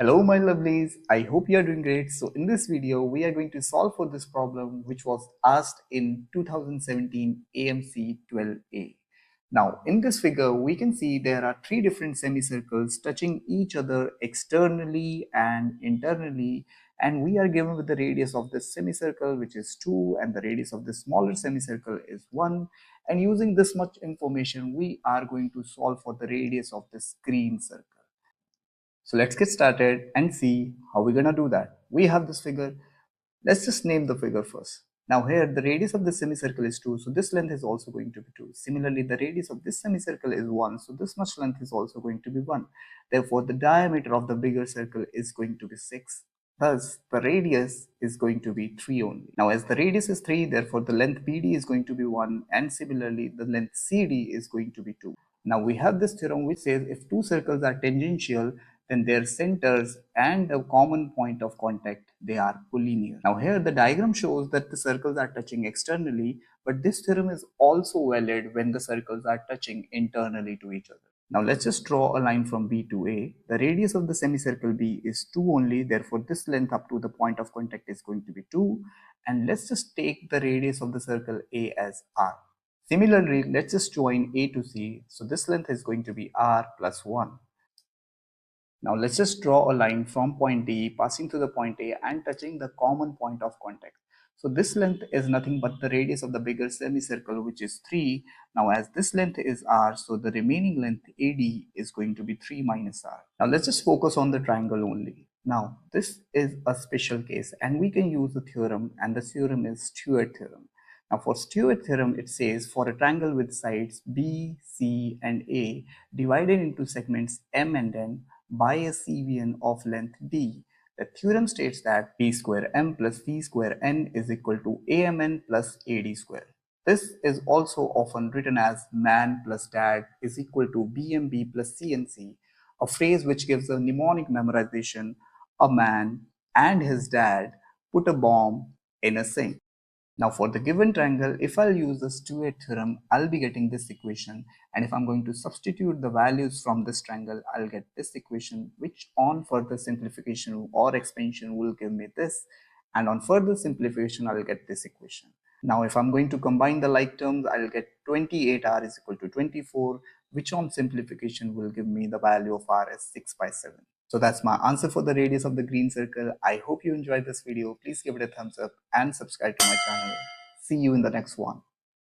Hello my lovelies, I hope you are doing great. So in this video, we are going to solve for this problem which was asked in 2017 AMC 12A. Now in this figure, we can see there are three different semicircles touching each other externally and internally, and we are given with the radius of this semicircle which is 2 and the radius of the smaller semicircle is 1, and using this much information we are going to solve for the radius of this green circle. So let's get started and see how we're gonna do that. We have this figure. Let's just name the figure first. Now here the radius of the semicircle is 2, so this length is also going to be 2. Similarly, the radius of this semicircle is 1, so this much length is also going to be 1. Therefore, the diameter of the bigger circle is going to be 6. Thus, the radius is going to be 3 only. Now as the radius is 3, therefore the length BD is going to be 1, and similarly the length CD is going to be 2. Now we have this theorem which says if two circles are tangential, then their centers and a common point of contact, they are collinear. Now here the diagram shows that the circles are touching externally, but this theorem is also valid when the circles are touching internally to each other. Now let's just draw a line from B to A. The radius of the semicircle B is 2 only, therefore this length up to the point of contact is going to be 2, and let's just take the radius of the circle A as R. Similarly, let's just join A to C, so this length is going to be R plus 1. Now let's just draw a line from point D passing to the point A and touching the common point of contact. So this length is nothing but the radius of the bigger semicircle, which is 3. Now as this length is R, so the remaining length AD is going to be 3 minus R. Now let's just focus on the triangle only. Now this is a special case and we can use the theorem, and the theorem is Stewart Theorem. Now for Stewart Theorem, it says for a triangle with sides B, C and A divided into segments M and N by a CVN of length D, the theorem states that B square M plus C square N is equal to AMN plus AD square. This is also often written as man plus dad is equal to BMB plus CNC, a phrase which gives a mnemonic memorization: a man and his dad put a bomb in a sink. Now for the given triangle, if I'll use the Stewart theorem, I'll be getting this equation, and if I'm going to substitute the values from this triangle, I'll get this equation, which on further simplification or expansion will give me this, and on further simplification I'll get this equation. Now if I'm going to combine the like terms, I'll get 28R is equal to 24, which on simplification will give me the value of R as 6 by 7. So that's my answer for the radius of the green circle. I hope you enjoyed this video. Please give it a thumbs up and subscribe to my channel. See you in the next one.